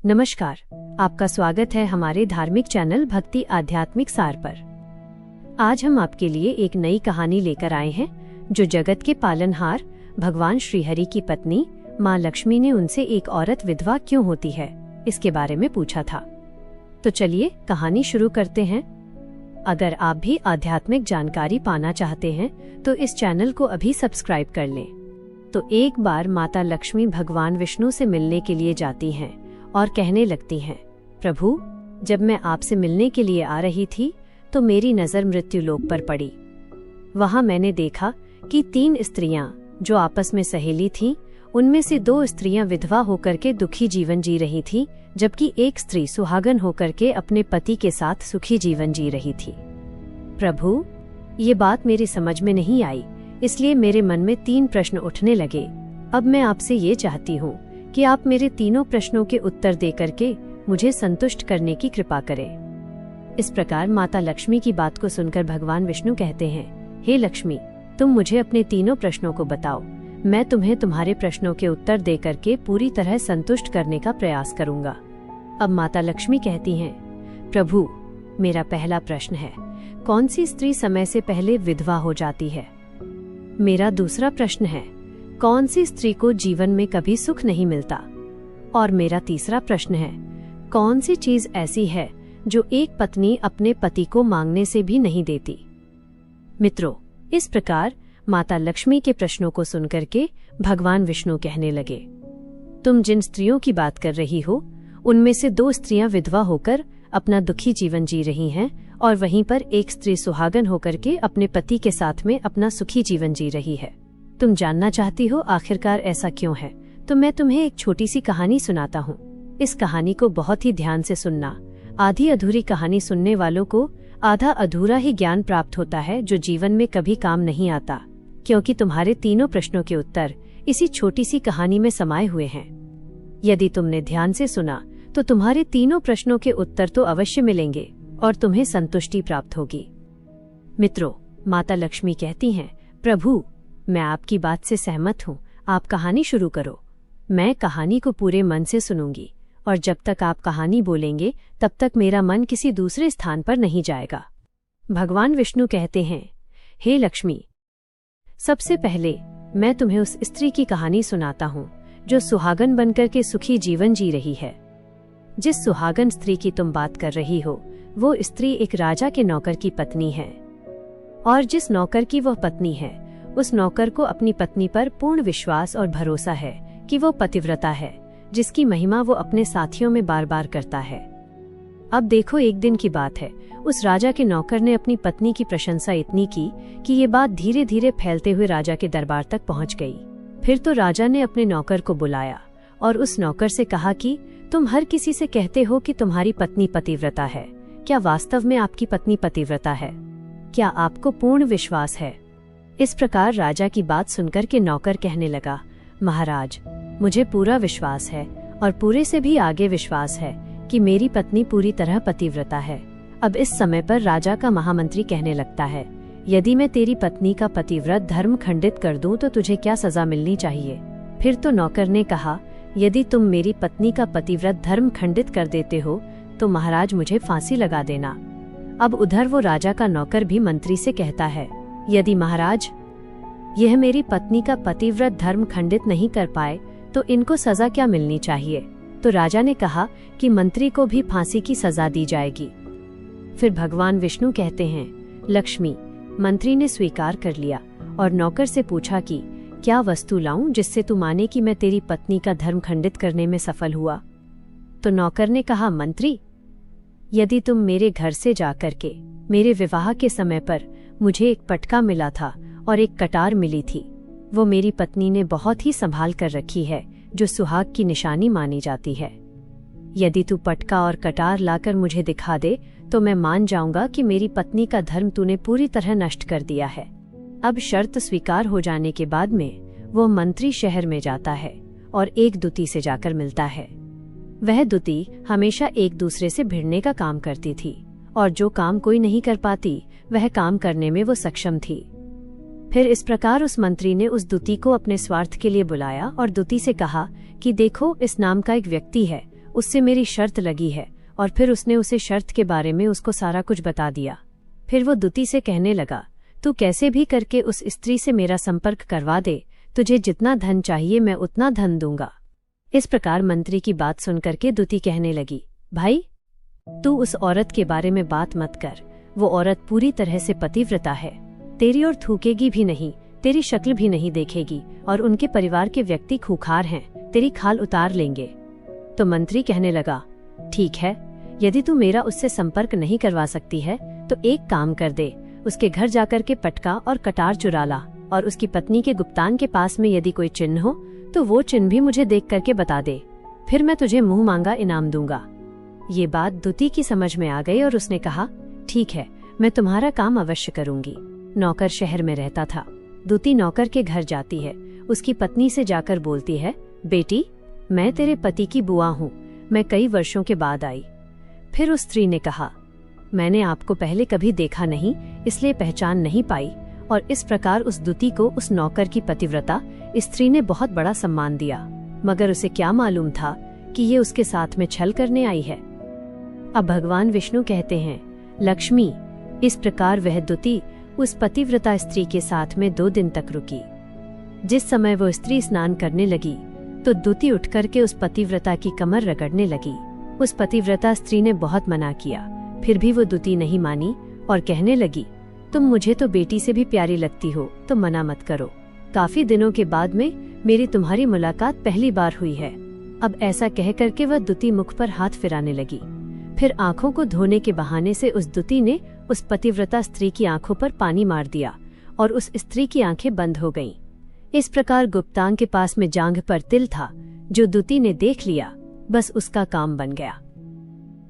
नमस्कार, आपका स्वागत है हमारे धार्मिक चैनल भक्ति आध्यात्मिक सार पर। आज हम आपके लिए एक नई कहानी लेकर आए हैं जो जगत के पालनहार भगवान श्रीहरि की पत्नी माँ लक्ष्मी ने उनसे एक औरत विधवा क्यों होती है इसके बारे में पूछा था। तो चलिए कहानी शुरू करते हैं। अगर आप भी आध्यात्मिक जानकारी पाना चाहते हैं तो इस चैनल को अभी सब्सक्राइब कर लें। तो एक बार माता लक्ष्मी भगवान विष्णु से मिलने के लिए जाती हैं और कहने लगती हैं, प्रभु, जब मैं आपसे मिलने के लिए आ रही थी तो मेरी नज़र मृत्युलोक पर पड़ी। वहां मैंने देखा कि 3 स्त्रियां जो आपस में सहेली थीं, उनमें से 2 स्त्रियां विधवा होकर के दुखी जीवन जी रही थी, जबकि एक स्त्री सुहागन होकर के अपने पति के साथ सुखी जीवन जी रही थी। प्रभु, ये बात मेरी समझ में नहीं आई, इसलिए मेरे मन में 3 प्रश्न उठने लगे। अब मैं आपसे ये चाहती हूँ कि आप मेरे तीनों प्रश्नों के उत्तर देकर के मुझे संतुष्ट करने की कृपा करें। इस प्रकार माता लक्ष्मी की बात को सुनकर भगवान विष्णु कहते हैं, हे लक्ष्मी, तुम मुझे अपने तीनों प्रश्नों को बताओ। मैं तुम्हें तुम्हारे प्रश्नों के उत्तर देकर के पूरी तरह संतुष्ट करने का प्रयास करूंगा। अब माता लक्ष्मी कहती हैं, प्रभु, मेरा पहला प्रश्न है, कौन सी स्त्री समय से पहले विधवा हो जाती है? मेरा दूसरा प्रश्न है, कौन सी स्त्री को जीवन में कभी सुख नहीं मिलता? और मेरा तीसरा प्रश्न है, कौन सी चीज ऐसी है जो एक पत्नी अपने पति को मांगने से भी नहीं देती? मित्रों, इस प्रकार माता लक्ष्मी के प्रश्नों को सुनकर के भगवान विष्णु कहने लगे, तुम जिन स्त्रियों की बात कर रही हो, उनमें से 2 स्त्रियां विधवा होकर अपना दुखी जीवन जी रही हैं और वहीं पर एक स्त्री सुहागन होकर के अपने पति के साथ में अपना सुखी जीवन जी रही है। तुम जानना चाहती हो आखिरकार ऐसा क्यों है? तो मैं तुम्हें एक छोटी सी कहानी सुनाता हूँ। इस कहानी को बहुत ही ध्यान से सुनना। आधी अधूरी कहानी सुनने वालों को आधा अधूरा ही ज्ञान प्राप्त होता है जो जीवन में कभी काम नहीं आता, क्योंकि तुम्हारे तीनों प्रश्नों के उत्तर इसी छोटी सी कहानी में समाये हुए हैं। यदि तुमने ध्यान से सुना तो तुम्हारे तीनों प्रश्नों के उत्तर तो अवश्य मिलेंगे और तुम्हें संतुष्टि प्राप्त होगी। मित्रों, माता लक्ष्मी कहती हैं, प्रभु, मैं आपकी बात से सहमत हूँ, आप कहानी शुरू करो। मैं कहानी को पूरे मन से सुनूंगी और जब तक आप कहानी बोलेंगे तब तक मेरा मन किसी दूसरे स्थान पर नहीं जाएगा। भगवान विष्णु कहते हैं, हे लक्ष्मी, सबसे पहले मैं तुम्हें उस स्त्री की कहानी सुनाता हूँ जो सुहागन बनकर के सुखी जीवन जी रही है। जिस सुहागन स्त्री की तुम बात कर रही हो, वो स्त्री एक राजा के नौकर की पत्नी है, और जिस नौकर की वह पत्नी है, उस नौकर को अपनी पत्नी पर पूर्ण विश्वास और भरोसा है कि वो पतिव्रता है, जिसकी महिमा वो अपने साथियों में बार बार करता है। अब देखो, एक दिन की बात है, उस राजा के नौकर ने अपनी पत्नी की प्रशंसा इतनी की कि ये बात धीरे धीरे फैलते हुए राजा के दरबार तक पहुंच गई। फिर तो राजा ने अपने नौकर को बुलाया और उस नौकर से कहा कि तुम हर किसी से कहते हो कि तुम्हारी पत्नी पतिव्रता है, क्या वास्तव में आपकी पत्नी पतिव्रता है? क्या आपको पूर्ण विश्वास है? इस प्रकार राजा की बात सुनकर के नौकर कहने लगा, महाराज, मुझे पूरा विश्वास है और पूरे से भी आगे विश्वास है कि मेरी पत्नी पूरी तरह पतिव्रता है। अब इस समय पर राजा का महामंत्री कहने लगता है, यदि मैं तेरी पत्नी का पतिव्रत धर्म खंडित कर दूं तो तुझे क्या सजा मिलनी चाहिए? फिर तो नौकर ने कहा, यदि तुम मेरी पत्नी का पतिव्रत धर्म खंडित कर देते हो तो महाराज मुझे फांसी लगा देना। अब उधर वो राजा का नौकर भी मंत्री से कहता है, यदि महाराज यह मेरी पत्नी का पतिव्रत धर्म खंडित नहीं कर पाए तो इनको सजा क्या मिलनी चाहिए? तो राजा ने कहा कि मंत्री को भी फांसी की सजा दी जाएगी। फिर भगवान विष्णु कहते हैं, लक्ष्मी, मंत्री ने स्वीकार कर लिया और नौकर से पूछा कि क्या वस्तु लाऊं जिससे तू माने कि मैं तेरी पत्नी का धर्म खंडित करने में सफल हुआ? तो नौकर ने कहा, मंत्री, यदि तुम मेरे घर से जाकर के मेरे विवाह के समय पर मुझे एक पटका मिला था और एक कटार मिली थी, वो मेरी पत्नी ने बहुत ही संभाल कर रखी है, जो सुहाग की निशानी मानी जाती है। यदि तू पटका और कटार लाकर मुझे दिखा दे तो मैं मान जाऊंगा कि मेरी पत्नी का धर्म तूने पूरी तरह नष्ट कर दिया है। अब शर्त स्वीकार हो जाने के बाद में वो मंत्री शहर में जाता है और एक दुती से जाकर मिलता है। वह दुती हमेशा एक दूसरे से भिड़ने का काम करती थी और जो काम कोई नहीं कर पाती वह काम करने में वो सक्षम थी। फिर इस प्रकार उस मंत्री ने उस दुती को अपने स्वार्थ के लिए बुलाया और दुती से कहा कि देखो, इस नाम का एक व्यक्ति है उससे मेरी शर्त लगी है। और फिर उसने उसे शर्त के बारे में उसको सारा कुछ बता दिया। फिर वो दूती से कहने लगा, तू कैसे भी करके उस स्त्री से मेरा संपर्क करवा दे, तुझे जितना धन चाहिए मैं उतना धन दूंगा। इस प्रकार मंत्री की बात सुनकर के दूती कहने लगी, भाई तू उस औरत के बारे में बात मत कर, वो औरत पूरी तरह से पतिव्रता है, तेरी ओर थूकेगी भी नहीं, तेरी शक्ल भी नहीं देखेगी, और उनके परिवार के व्यक्ति खूंखार हैं, तेरी खाल उतार लेंगे। तो मंत्री कहने लगा, ठीक है, यदि तू मेरा उससे संपर्क नहीं करवा सकती है तो एक काम कर दे, उसके घर जाकर के पटका और कटार चुरा ला, और उसकी पत्नी के गुप्तान के पास में यदि कोई चिन्ह हो तो वो चिन्ह भी मुझे देख करके बता दे, फिर मैं तुझे मुंह मांगा इनाम दूंगा। ये बात दूती की समझ में आ गई और उसने कहा, ठीक है, मैं तुम्हारा काम अवश्य करूंगी। नौकर शहर में रहता था। दूती नौकर के घर जाती है, उसकी पत्नी से जाकर बोलती है, बेटी मैं तेरे पति की बुआ हूँ, मैं कई वर्षों के बाद आई। फिर उस स्त्री ने कहा, मैंने आपको पहले कभी देखा नहीं, इसलिए पहचान नहीं पाई। और इस प्रकार उस दूती को उस नौकर की पतिव्रता स्त्री ने बहुत बड़ा सम्मान दिया, मगर उसे क्या मालूम था कि ये उसके साथ में छल करने आई है। अब भगवान विष्णु कहते हैं, लक्ष्मी, इस प्रकार वह दूती उस पतिव्रता स्त्री के साथ में 2 दिन तक रुकी। जिस समय वो स्त्री स्नान करने लगी तो दूती उठ करके उस पतिव्रता की कमर रगड़ने लगी। उस पतिव्रता स्त्री ने बहुत मना किया, फिर भी वो दूती नहीं मानी और कहने लगी, तुम मुझे तो बेटी से भी प्यारी लगती हो, तो मना मत करो। काफी दिनों के बाद में मेरी तुम्हारी मुलाकात पहली बार हुई है। अब ऐसा कह करके वह दूती मुख पर हाथ फिराने लगी। फिर आंखों को धोने के बहाने से उस दूती ने उस पतिव्रता स्त्री की आंखों पर पानी मार दिया और उस स्त्री की आंखें बंद हो गईं। इस प्रकार गुप्तांग के पास में जांघ पर तिल था, जो दूती ने देख लिया, बस उसका काम बन गया।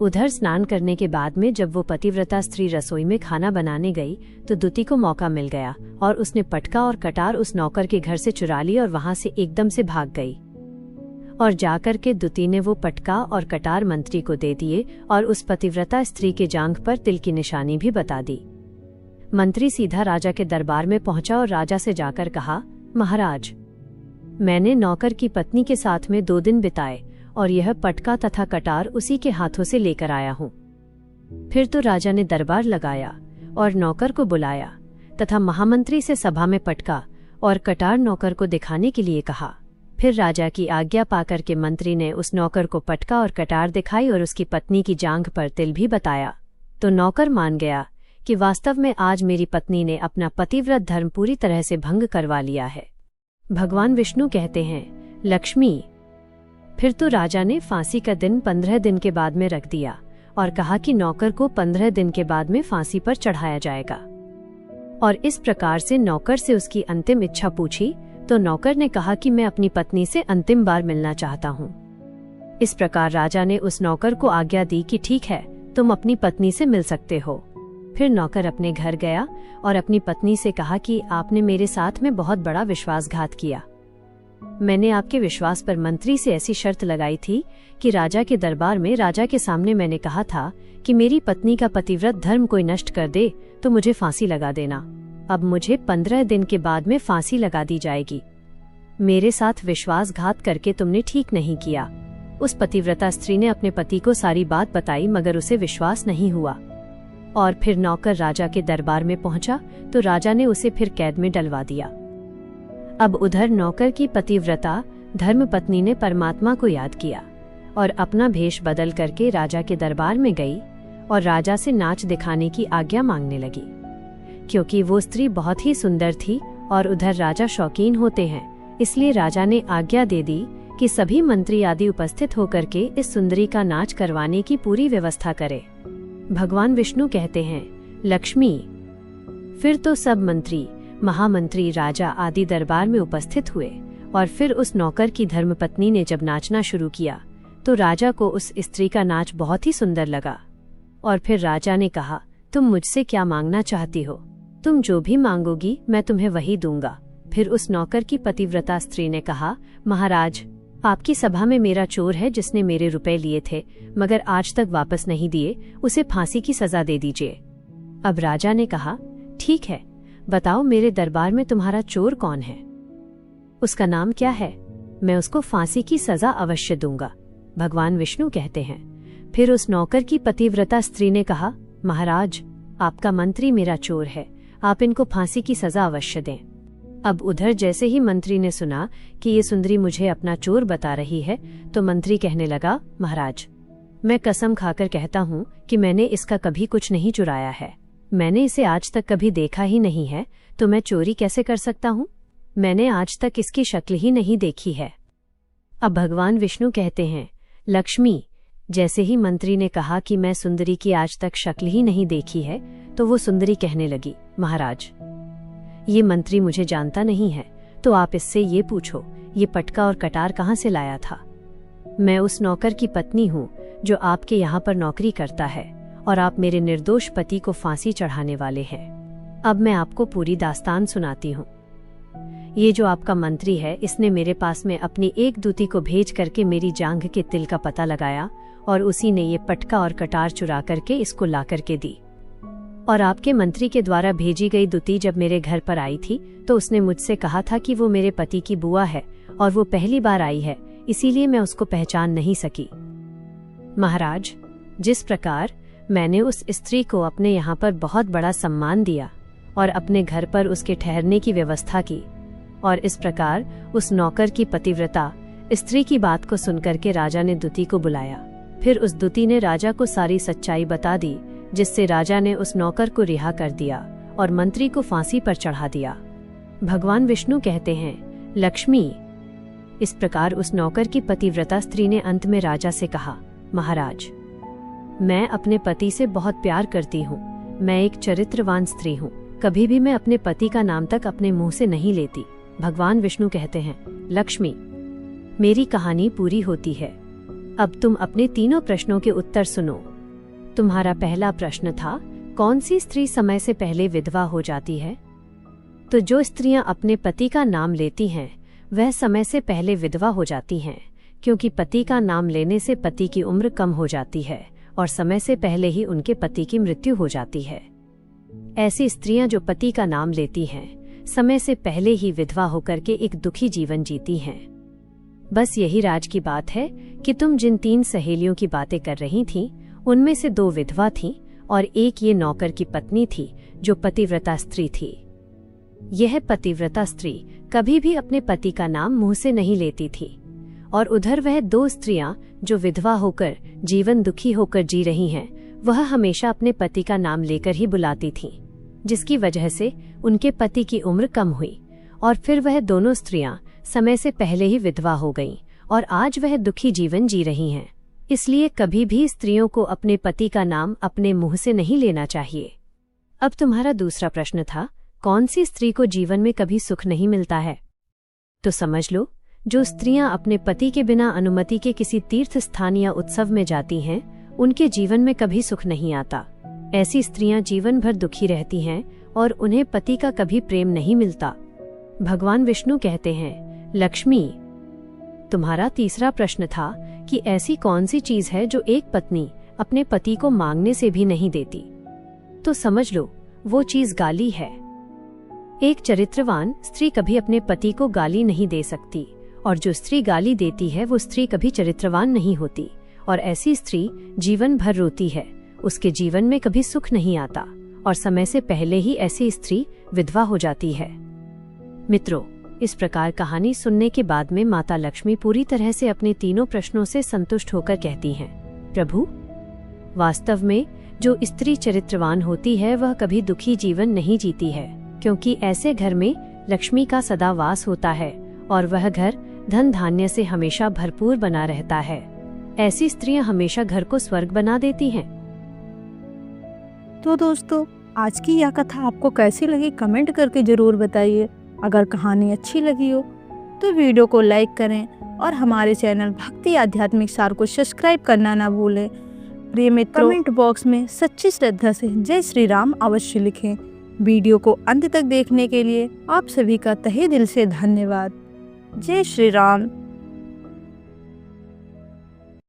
उधर स्नान करने के बाद में जब वो पतिव्रता स्त्री रसोई में खाना बनाने गई तो दूती को मौका मिल गया और उसने पटका और कटार उस नौकर के घर से चुरा ली और वहां से एकदम से भाग गई। और जाकर के दूती ने वो पटका और कटार मंत्री को दे दिए और उस पतिव्रता स्त्री के जांघ पर तिल की निशानी भी बता दी। मंत्री सीधा राजा के दरबार में पहुंचा और राजा से जाकर कहा, महाराज, मैंने नौकर की पत्नी के साथ में 2 दिन बिताए और यह पटका तथा कटार उसी के हाथों से लेकर आया हूँ। फिर तो राजा ने दरबार लगाया और नौकर को बुलाया तथा महामंत्री से सभा में पटका और कटार नौकर को दिखाने के लिए कहा। फिर राजा की आज्ञा पाकर के मंत्री ने उस नौकर को पटका और कटार दिखाई और उसकी पत्नी की जांघ पर तिल भी बताया। तो नौकर मान गया कि वास्तव में आज मेरी पत्नी ने अपना पतिव्रत धर्म पूरी तरह से भंग करवा लिया है। भगवान विष्णु कहते हैं, लक्ष्मी, फिर तो राजा ने फांसी का दिन 15 दिन के बाद में रख दिया और कहा कि नौकर को 15 दिन के बाद में फांसी पर चढ़ाया जाएगा। और इस प्रकार से नौकर से उसकी अंतिम इच्छा पूछी तो नौकर ने कहा कि मैं अपनी पत्नी से अंतिम बार मिलना चाहता हूँ। इस प्रकार राजा ने उस नौकर को आज्ञा दी कि ठीक है, तुम अपनी पत्नी से मिल सकते हो। फिर नौकर अपने घर गया और अपनी पत्नी से कहा कि आपने मेरे साथ में बहुत बड़ा विश्वासघात किया। मैंने आपके विश्वास पर मंत्री से ऐसी शर्त लगाई थी कि राजा के दरबार में राजा के सामने मैंने कहा था कि मेरी पत्नी का पतिव्रत धर्म कोई नष्ट कर दे तो मुझे फांसी लगा देना। अब मुझे 15 दिन के बाद में फांसी लगा दी जाएगी। मेरे साथ विश्वासघात करके तुमने ठीक नहीं किया। उस पतिव्रता स्त्री ने अपने पति को सारी बात बताई मगर उसे विश्वास नहीं हुआ। और फिर नौकर राजा के दरबार में पहुंचा तो राजा ने उसे फिर कैद में डलवा दिया। अब उधर नौकर की पतिव्रता धर्मपत्नी ने परमात्मा को याद किया और अपना भेष बदल करके राजा के दरबार में गई और राजा से नाच दिखाने की आज्ञा मांगने लगी, क्योंकि वो स्त्री बहुत ही सुंदर थी और उधर राजा शौकीन होते हैं, इसलिए राजा ने आज्ञा दे दी कि सभी मंत्री आदि उपस्थित होकर के इस सुंदरी का नाच करवाने की पूरी व्यवस्था करे। भगवान विष्णु कहते हैं, लक्ष्मी, फिर तो सब मंत्री, महामंत्री, राजा आदि दरबार में उपस्थित हुए और फिर उस नौकर की धर्मपत्नी ने जब नाचना शुरू किया तो राजा को उस स्त्री का नाच बहुत ही सुंदर लगा। और फिर राजा ने कहा, तुम मुझसे क्या मांगना चाहती हो? तुम जो भी मांगोगी मैं तुम्हें वही दूंगा। फिर उस नौकर की पतिव्रता स्त्री ने कहा, महाराज, आपकी सभा में मेरा चोर है जिसने मेरे रुपए लिए थे मगर आज तक वापस नहीं दिए, उसे फांसी की सजा दे दीजिए। अब राजा ने कहा, ठीक है, बताओ मेरे दरबार में तुम्हारा चोर कौन है? उसका नाम क्या है? मैं उसको फांसी की सजा अवश्य दूंगा। भगवान विष्णु कहते हैं। फिर उस नौकर की पतिव्रता स्त्री ने कहा, महाराज, आपका मंत्री मेरा चोर है, आप इनको फांसी की सजा अवश्य दें। अब उधर जैसे ही मंत्री ने सुना कि ये सुंदरी मुझे अपना चोर बता रही है, तो मंत्री कहने लगा, महाराज, मैं कसम खाकर कहता हूँ कि मैंने इसका कभी कुछ नहीं चुराया है। मैंने इसे आज तक कभी देखा ही नहीं है, तो मैं चोरी कैसे कर सकता हूँ? मैंने आज तक इसकी शक्ल ही नहीं देखी है। अब भगवान विष्णु कहते हैं, लक्ष्मी, जैसे ही मंत्री ने कहा कि मैं सुंदरी की आज तक शक्ल ही नहीं देखी है, तो वो सुंदरी कहने लगी, महाराज, ये मंत्री मुझे जानता नहीं है, तो आप इससे ये पूछो, ये पटका और कटार कहाँ से लाया था? मैं उस नौकर की पत्नी हूँ जो आपके यहाँ पर नौकरी करता है, और आप मेरे निर्दोष पति को फांसी चढ़ाने वाले हैं। अब मैं आपको पूरी दास्तान सुनाती हूँ। ये जो आपका मंत्री है, इसने मेरे पास में अपनी एक दूती को भेज करके मेरी जांघ के तिल का पता लगाया, और उसी ने ये पटका और कटार चुरा करके इसको ला करके दी। और आपके मंत्री के द्वारा भेजी गई दूती जब मेरे घर पर आई थी, तो उसने मुझसे कहा था कि वो मेरे पति की बुआ है और वो पहली बार आई है, इसीलिए मैं उसको पहचान नहीं सकी। महाराज, जिस प्रकार मैंने उस स्त्री को अपने यहाँ पर बहुत बड़ा सम्मान दिया और अपने घर पर उसके ठहरने की व्यवस्था की, और इस प्रकार उस नौकर की पतिव्रता स्त्री की बात को सुनकर के राजा ने दूती को बुलाया। फिर उस दूती ने राजा को सारी सच्चाई बता दी, जिससे राजा ने उस नौकर को रिहा कर दिया और मंत्री को फांसी पर चढ़ा दिया। भगवान विष्णु कहते हैं, लक्ष्मी, इस प्रकार उस नौकर की पतिव्रता स्त्री ने अंत में राजा से कहा, महाराज, मैं अपने पति से बहुत प्यार करती हूँ। मैं एक चरित्रवान स्त्री हूँ, कभी भी मैं अपने पति का नाम तक अपने मुंह से नहीं लेती। भगवान विष्णु कहते हैं, लक्ष्मी, मेरी कहानी पूरी होती है। अब तुम अपने तीनों प्रश्नों के उत्तर सुनो। तुम्हारा पहला प्रश्न था, कौन सी स्त्री समय से पहले विधवा हो जाती है? तो जो स्त्रियां अपने पति का नाम लेती हैं, वह समय से पहले विधवा हो जाती हैं, क्योंकि पति का नाम लेने से पति की उम्र कम हो जाती है और समय से पहले ही उनके पति की मृत्यु हो जाती है। ऐसी स्त्रियां जो पति का नाम लेती हैं, समय से पहले ही विधवा होकर के एक दुखी जीवन जीती हैं। बस यही राज की बात है कि तुम जिन 3 सहेलियों की बातें कर रही थीं, उनमें से 2 विधवा थीं और एक ये नौकर की पत्नी थी जो पतिव्रता स्त्री थी। यह पतिव्रता स्त्री कभी भी अपने पति का नाम मुंह से नहीं लेती थी, और उधर वह 2 स्त्रियां जो विधवा होकर जीवन दुखी होकर जी रही हैं, वह हमेशा अपने पति का नाम लेकर ही बुलाती थीं, जिसकी वजह से उनके पति की उम्र कम हुई और फिर वह दोनों स्त्रियां समय से पहले ही विधवा हो गईं और आज वह दुखी जीवन जी रही हैं। इसलिए कभी भी स्त्रियों को अपने पति का नाम अपने मुंह से नहीं लेना चाहिए। अब तुम्हारा दूसरा प्रश्न था, कौन सी स्त्री को जीवन में कभी सुख नहीं मिलता है? तो समझ लो, जो स्त्रियां अपने पति के बिना अनुमति के किसी तीर्थ स्थान या उत्सव में जाती हैं, उनके जीवन में कभी सुख नहीं आता। ऐसी स्त्रियां जीवन भर दुखी रहती हैं और उन्हें पति का कभी प्रेम नहीं मिलता। भगवान विष्णु कहते हैं, लक्ष्मी, तुम्हारा तीसरा प्रश्न था कि ऐसी कौन सी चीज है जो एक पत्नी अपने पति को मांगने से भी नहीं देती? तो समझ लो, वो चीज गाली है। एक चरित्रवान स्त्री कभी अपने पति को गाली नहीं दे सकती, और जो स्त्री गाली देती है वो स्त्री कभी चरित्रवान नहीं होती, और ऐसी स्त्री जीवन भर रोती है, उसके जीवन में कभी सुख नहीं आता और समय से पहले ही ऐसी स्त्री विधवा हो जाती है। मित्रों, इस प्रकार कहानी सुनने के बाद में माता लक्ष्मी पूरी तरह से अपने तीनों प्रश्नों से संतुष्ट होकर कहती हैं, प्रभु, वास्तव में जो स्त्री चरित्रवान होती है वह कभी दुखी जीवन नहीं जीती है, क्योंकि ऐसे घर में लक्ष्मी का सदा वास होता है और वह घर धन धान्य से हमेशा भरपूर बना रहता है। ऐसी स्त्रियां हमेशा घर को स्वर्ग बना देती हैं। तो दोस्तों, आज की यह कथा आपको कैसी लगी कमेंट करके जरूर बताइए। अगर कहानी अच्छी लगी हो तो वीडियो को लाइक करें और हमारे चैनल भक्ति आध्यात्मिक सार को सब्सक्राइब करना ना भूलें। प्रिय मित्रों, कमेंट बॉक्स में सच्ची श्रद्धा से जय श्री राम अवश्य लिखें। वीडियो को अंत तक देखने के लिए आप सभी का तहे दिल से धन्यवाद। जय श्री राम।